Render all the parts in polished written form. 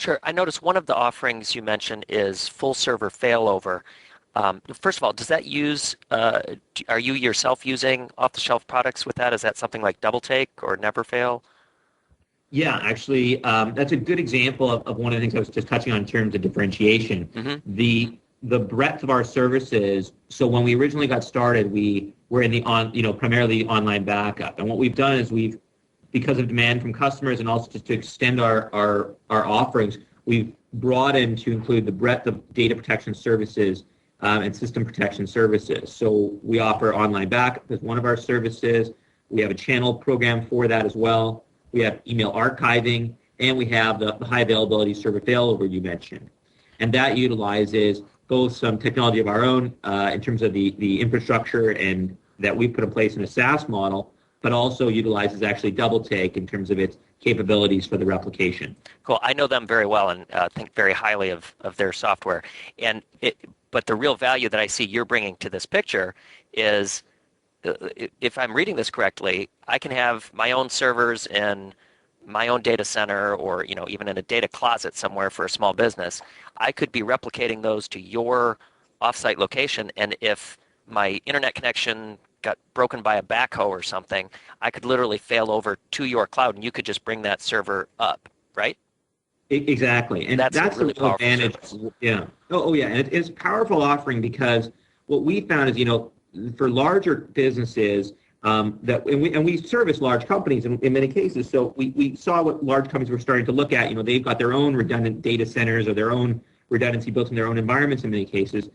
Sure. I noticed one of the offerings you mentioned is full server failover. First of all, does that use, are you yourself using off-the-shelf products with that? Is that something like DoubleTake or Neverfail? Yeah, actually, that's a good example of one of the things I was just touching on in terms of differentiation. Hmm. The breadth of our services. So when we originally got started, we were in the primarily online backup, and what we've done is because of demand from customers and also just to extend our offerings, we've broadened to include the breadth of data protection services and system protection services. So we offer online backup as one of our services. We have a channel program for that as well. We have email archiving, and we have the high availability server failover you mentioned. And that utilizes both some technology of our own in terms of the infrastructure and that we put in place in a SaaS model, but also utilizes actually DoubleTake in terms of its capabilities for the replication. Cool. I know them very well and think very highly of their software. But the real value that I see you're bringing to this picture is, if I'm reading this correctly, I can have my own servers in my own data center or even in a data closet somewhere for a small business. I could be replicating those to your offsite location, and if my internet connection got broken by a backhoe or something, I could literally fail over to your cloud, and you could just bring that server up, right? Exactly, and That's a that's the really real powerful advantage. service. Yeah. Oh, yeah, and it's a powerful offering because what we found is, for larger businesses, we service large companies in many cases. So we saw what large companies were starting to look at. They've got their own redundant data centers or their own redundancy built in their own environments in many cases.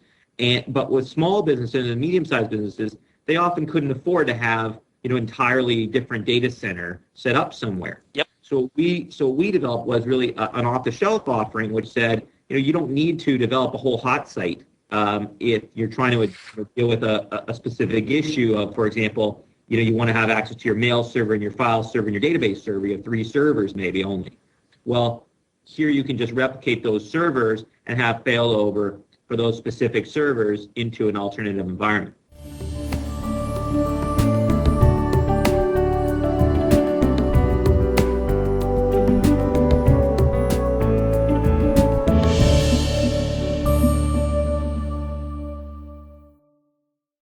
But with small businesses and medium-sized businesses, they often couldn't afford to have entirely different data center set up somewhere. Yep. So what we developed was really an off-the-shelf offering, which said you don't need to develop a whole hot site if you're trying to deal with a specific issue of, for example, you want to have access to your mail server and your file server and your database server. You have 3 servers maybe only. Well, here you can just replicate those servers and have failover for those specific servers into an alternative environment.